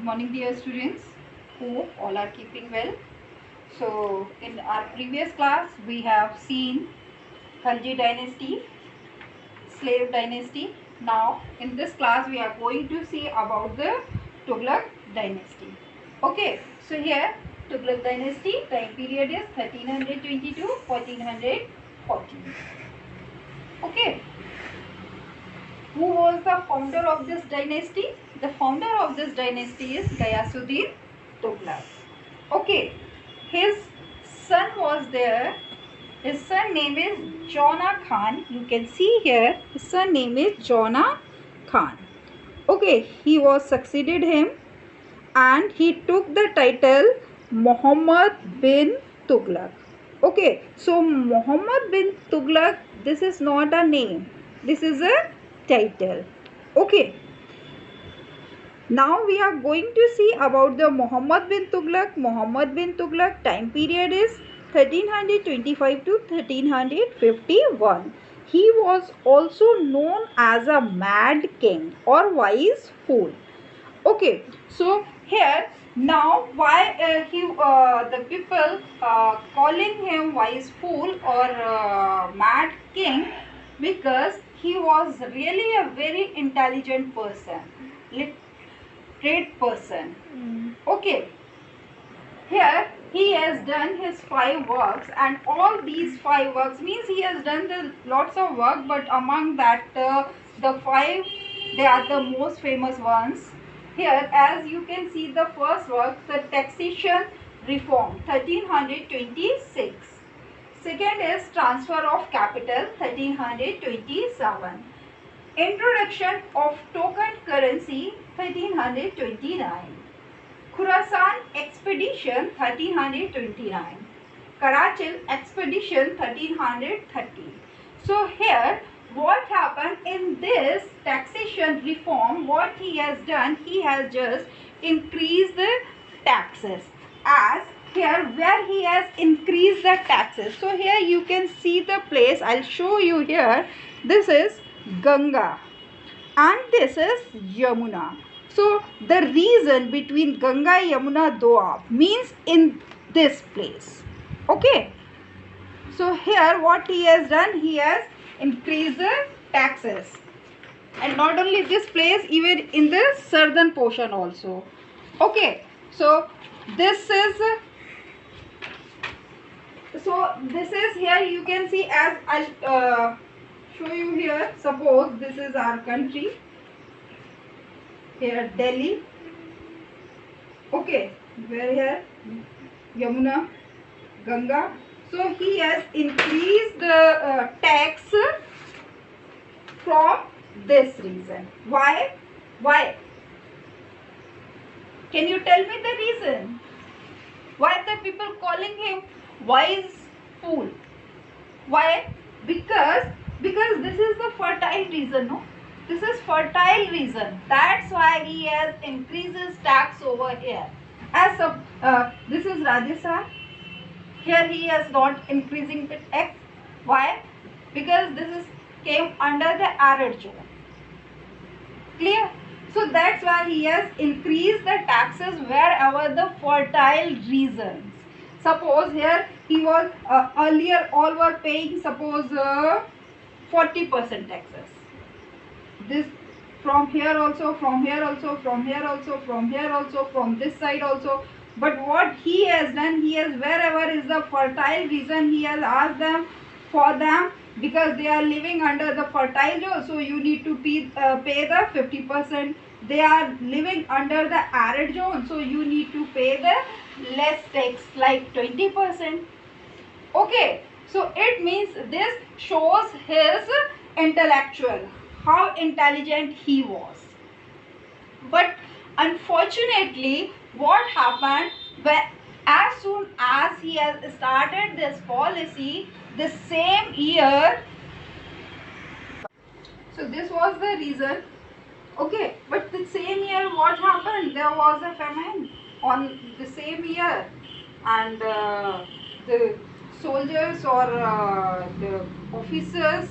morning, dear students. Hope all are keeping well. So, in our previous class, we have seen Khalji dynasty, slave dynasty. Now, in this class, we are going to see about the Tughlaq dynasty. Okay, so here Tughlaq dynasty time period is 1320 to 1414. Okay. Who was the founder of this dynasty? The founder of this dynasty is Ghayasuddin Tughlaq. Okay, his son was there. His son name is Jona Khan. You can see here his son name is Jona Khan. Okay, he was succeeded him and he took the title Muhammad bin Tughlaq. Okay, so Muhammad bin Tughlaq, this is not a name. This is a title. Okay. Now we are going to see about the Muhammad bin Tughlaq. Muhammad bin Tughlaq time period is 1325 to 1351. He was also known as a mad king or wise fool. Okay, so here now why the people calling him wise fool or mad king, because he was really a very intelligent person, literate person. Okay, here he has done his 5 works, and all these 5 works means he has done the lots of work, but among that the 5, they are the most famous ones. Here, as you can see, the first work, the taxation reform, 1326. Second is transfer of capital, 1327. Introduction of token currency, 1329. Khurasan expedition, 1329. Karachil expedition, 1330. So here, what happened in this taxation reform, what he has done, he has just increased the taxes. As here where he has increased the taxes, so here you can see the place, I'll show you here. This is Ganga and this is Yamuna. So the reason between Ganga, Yamuna, Doab means in this place. Okay, so here what he has done, he has increased the taxes, and not only this place, even in the southern portion also. Okay, so this is here you can see, as I'll show you here. Suppose this is our country, here Delhi. Okay, where here Yamuna, Ganga. So he has increased the tax from this reason. Why? Why? Can you tell me the reason? Why the people calling him wise fool? Why? Because this is the fertile reason, no? This is fertile reason. That's why he has increased his tax over here. As this is Rajasthan. Here he is not increasing the tax. Why? Because this is came under the arid zone. Clear? So that's why he has increased the taxes wherever the fertile regions. Suppose here he was earlier all were paying suppose 40% taxes. This from here also, from here also, from here also, from here also, from this side also. But what he has done, he has wherever is the fertile region, he has asked them for them, because they are living under the fertile zone, so you need to pay the 50%. They are living under the arid zone, so you need to pay the less tax, like 20%. Okay, so it means this shows his intellectual, how intelligent he was. But unfortunately, what happened, when as soon as he has started this policy, the same year, so this was the reason. Okay, but the same year what happened, there was a famine on the same year, and the soldiers or the officers,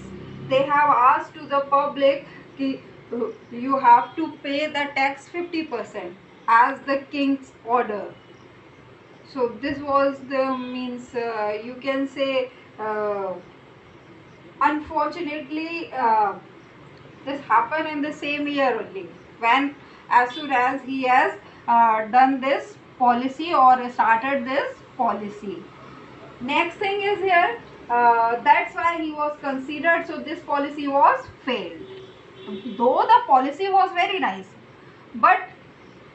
they have asked to the public, you have to pay the tax 50%. as the king's order. So this was the means you can say unfortunately this happened in the same year only, when as soon as he has done this policy or started this policy. Next thing is here, that's why he was considered, so this policy was failed. Though the policy was very nice, but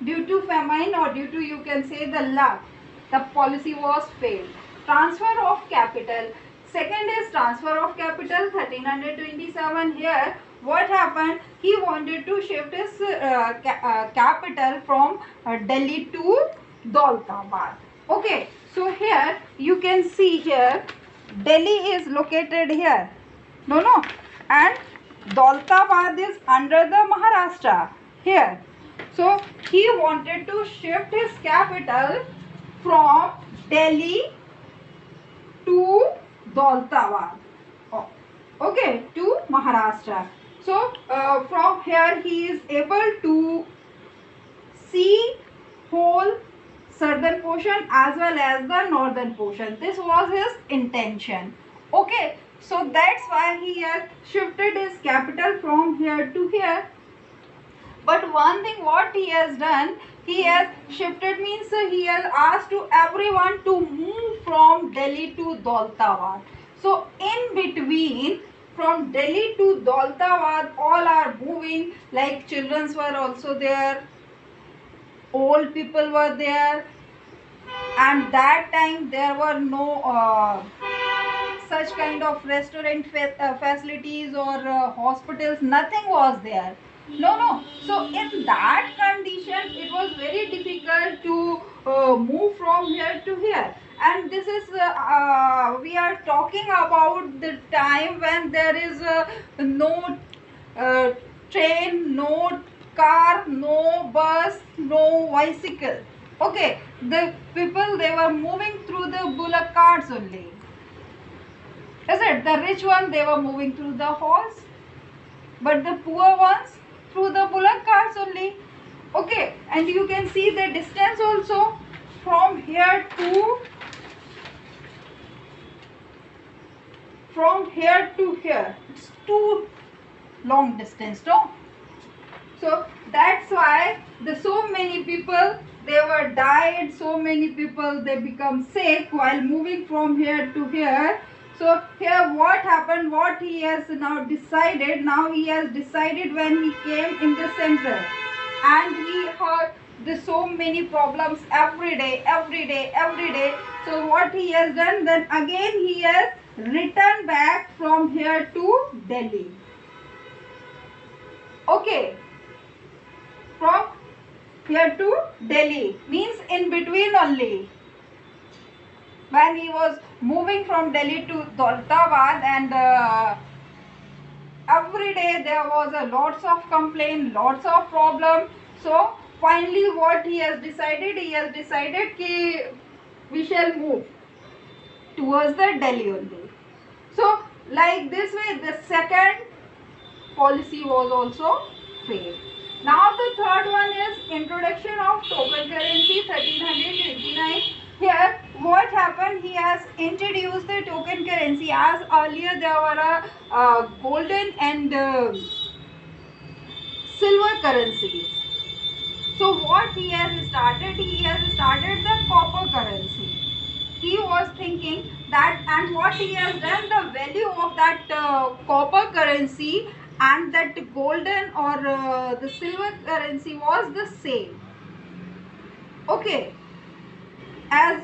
due to famine or due to, you can say, the luck, the policy was failed. Transfer of capital. Second is transfer of capital, 1327. Here what happened, he wanted to shift his capital from Delhi to Daulatabad. Okay, so here you can see here Delhi is located here, no, and Daulatabad is under the Maharashtra here. So he wanted to shift his capital from Delhi to Daulatabad, okay, to Maharashtra. So from here he is able to see whole southern portion as well as the northern portion. This was his intention. Okay, so that's why he has shifted his capital from here to here. But one thing what he has done, he has shifted means he has asked to everyone to move from Delhi to Daulatabad. So in between, from Delhi to Daulatabad, all are moving, like children were also there, old people were there, and that time there were no such kind of restaurant facilities or hospitals, nothing was there. No. So in that condition, it was very difficult to move from here to here. And this is we are talking about the time when there is no uh, train, no car, no bus, no bicycle. Okay, the people, they were moving through the bullock carts only. Is it? The rich one, they were moving through the horse, but the poor ones through the bullock carts only. Okay, and you can see the distance also from here to here. It's too long distance, no? So that's why the so many people, they were died, so many people, they become sick while moving from here to here. So here what happened, what he has now decided, when he came in the center and he heard the so many problems every day. So what he has done, then again he has returned back from here to Delhi. Okay, from here to Delhi, means in between only, when he was moving from Delhi to Daulatabad, and every day there was a lots of complaint, lots of problem. So finally what he has decided, ki we shall move towards the Delhi only. So like this way, the second policy was also failed. Now the third one is introduction of token currency, 1329. Here what happened, he has introduced the token currency, as earlier there were golden and silver currencies. So what he has started, the copper currency. He was thinking that, and what he has done, the value of that copper currency and that golden or the silver currency was the same. Okay, as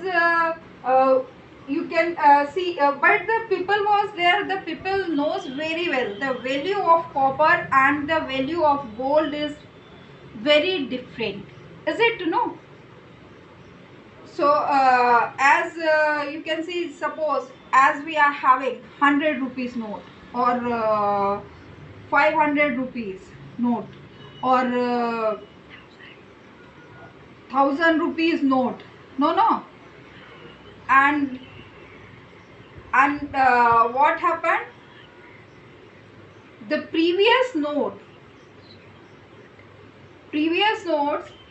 you can see, but the people was there, the people knows very well the value of copper and the value of gold is very different. Is it? No. So as you can see, suppose as we are having 100 rupees note or 500 rupees note or 1000 rupees note, no, and what happened, the previous notes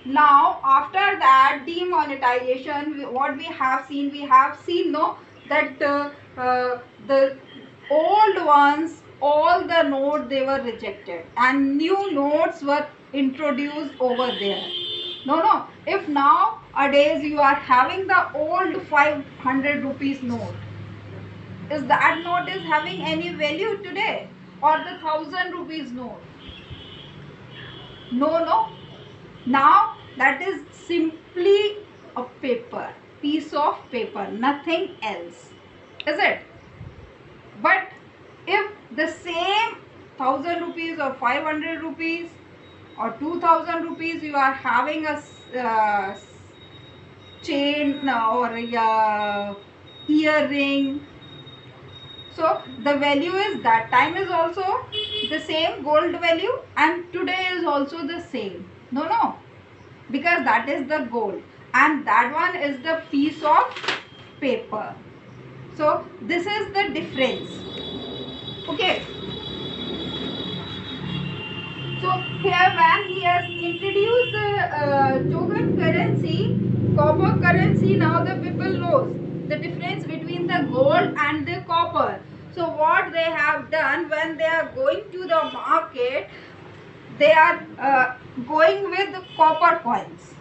Now after that demonetization, what we have seen no, that the old ones, all the notes, they were rejected and new notes were introduced over there. No, if nowadays you are having the old 500 rupees note, is that note is having any value today? Or the 1000 rupees note? No. Now that is simply a paper, piece of paper, nothing else. Is it? But if the same 1000 rupees or 500 rupees or 2000 rupees, you are having a chain or a earring, so the value is, that time is also the same gold value and today is also the same. No, because that is the gold and that one is the piece of paper. So this is the difference. Okay. So here when he has introduced the token currency, copper currency, now the people knows the difference between the gold and the copper. So what they have done, when they are going to the market, they are going with copper coins.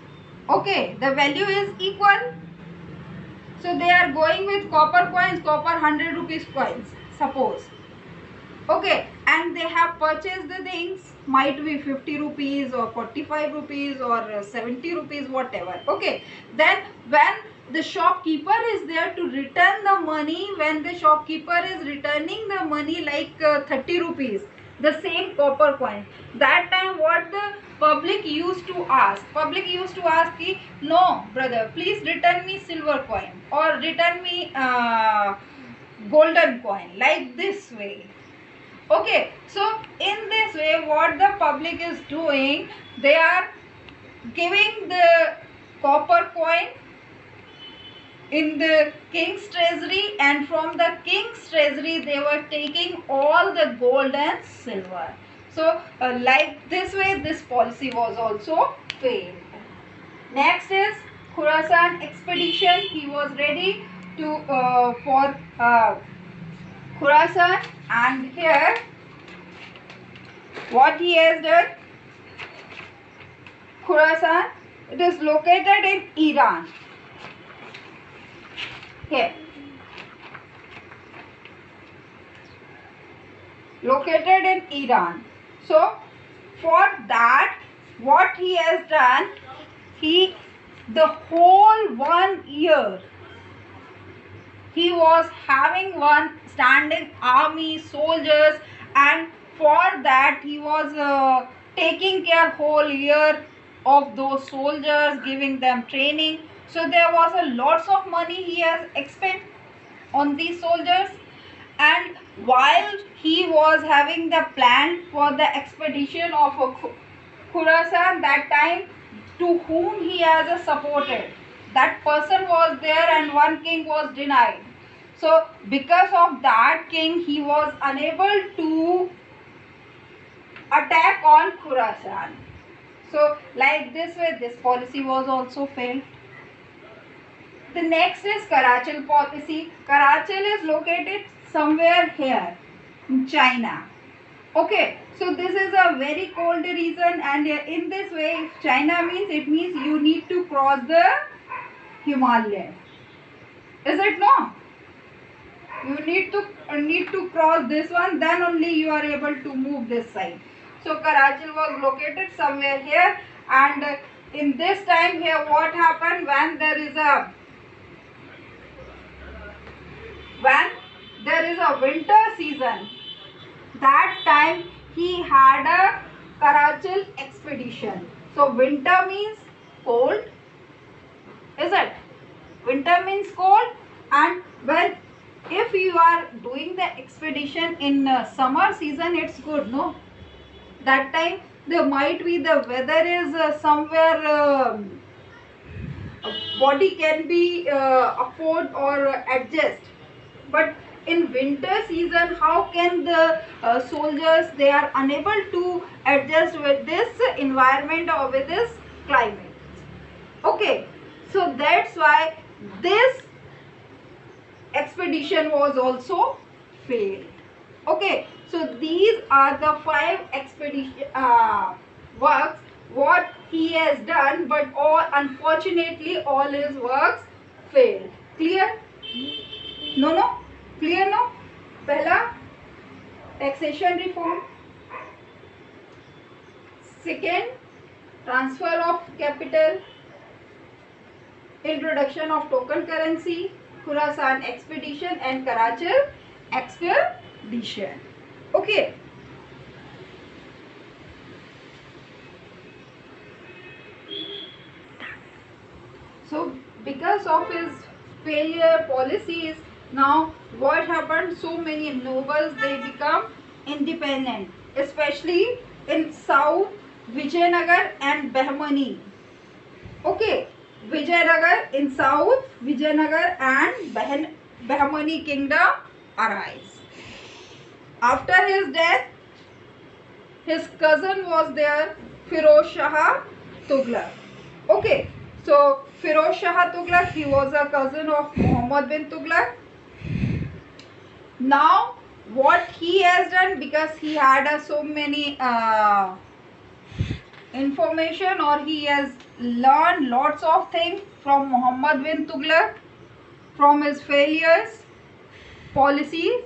Okay, the value is equal. So they are going with copper coins, copper 100 rupees coins, suppose. Okay, and they have purchased the things, might be 50 rupees or 45 rupees or 70 rupees, whatever. Okay, then when the shopkeeper is there to return the money, when the shopkeeper is returning the money like 30 rupees, the same copper coin, that time what the public used to ask? Public used to ask, no brother, please return me silver coin or return me golden coin, like this way. Okay, so in this way what the public is doing, they are giving the copper coin in the king's treasury, and from the king's treasury they were taking all the gold and silver. So like this way this policy was also failed. Next is Khorasan expedition. He was ready to for Khorasan, and here what he has done, Khorasan, it is located in Iran. Here, located in Iran. So for that what he has done, he, the whole 1 year he was having one standing army, soldiers, and for that he was taking care whole year of those soldiers, giving them training. So there was a lots of money he has expended on these soldiers. And while he was having the plan for the expedition of Khorasan, that time, to whom he has supported, that person was there and one king was denied. So because of that king, he was unable to attack on Khorasan. So like this way this policy was also failed. The next is Karachal policy. Karachal is located somewhere here in China. Okay, so this is a very cold region, and in this way, if China means, it means you need to cross the Himalaya. Is it no? You need to cross this one, then only you are able to move this side. So Karachal was located somewhere here, and in this time here, what happened, when there is a winter season, that time he had a Karachal expedition. So winter means cold, is it? Winter means cold, and when, if you are doing the expedition in summer season, it's good, no? That time there might be the weather is somewhere body can be afford or adjust. But in winter season, how can the soldiers, they are unable to adjust with this environment or with this climate. Okay, so that's why this expedition was also failed. Okay, so these are the 5 expedition works what he has done, but all unfortunately all his works failed. Clear? No, clear? No. पहला taxation reform, second transfer of capital, introduction of token currency, Khurasan expedition and Karachal expedition. Okay. So because of his failure policies, now what happened? So many nobles, they become independent, especially in South Vijayanagar and Bahmani. Okay, Vijayanagar in South Vijayanagar and Bahmani kingdom arise. After his death, his cousin was there, Firoz Shah Tughlaq. Okay, so Firoz Shah Tughlaq, he was a cousin of Muhammad bin Tughlaq. Now, what he has done, because he had so many information, or he has learned lots of things from Muhammad bin Tughlaq, from his failures, policies.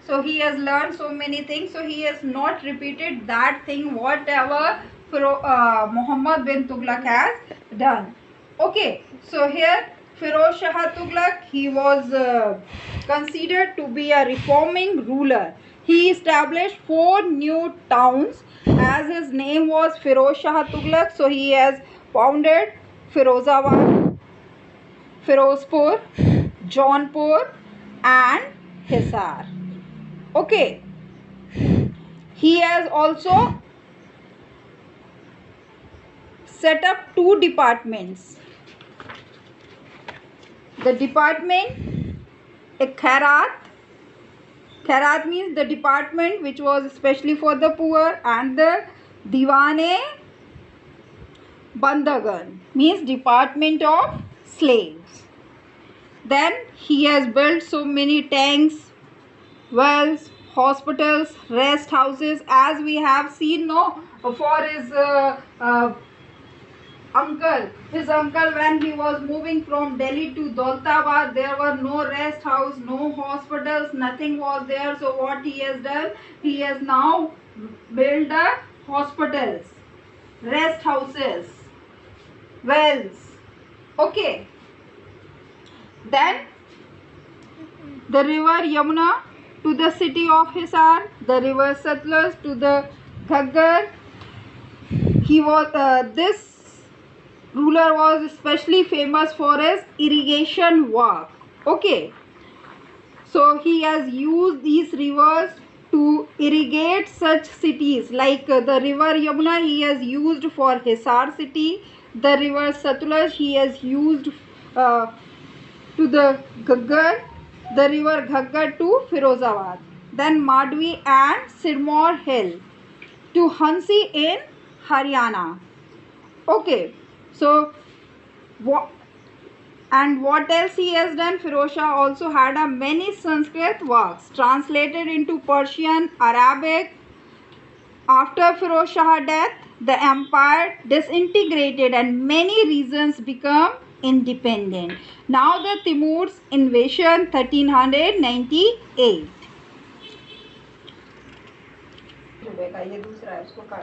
So he has learned so many things. So he has not repeated that thing whatever Muhammad bin Tughlaq has done. Okay, so here Firoz Shah Tughlaq, he was considered to be a reforming ruler. He established 4 new towns, as his name was Firoz Shah Tughlaq. So he has founded Firozabad, Firozpur, Jaunpur and Hisar. Okay, he has also set up 2 departments. The department Khairat. Khairat means the department which was especially for the poor, and the Diwane Bandagan means department of slaves. Then he has built so many tanks, wells, hospitals, rest houses, as we have seen, no, for his uncle. His uncle, when he was moving from Delhi to Daulatabad, there were no rest house, no hospitals, nothing was there. So what he has done, he has now built the hospitals, rest houses, wells. Okay. Then the river Yamuna to the city of Hisar, the river Satluj to the Ghaggar. He was this ruler was especially famous for his irrigation work. Okay, so he has used these rivers to irrigate such cities like the river Yamuna he has used for Hisar city, the river Satluj he has used to the Ghaggar, the river Ghaggar to Firozabad, then Madwi and Sirmaur Hill to Hansi in Haryana. Okay, so what else he has done? Firoz Shah also had a many Sanskrit works translated into Persian, Arabic. After Firoz Shah's death, the empire disintegrated and many regions become independent. Now the Timur's invasion 1398.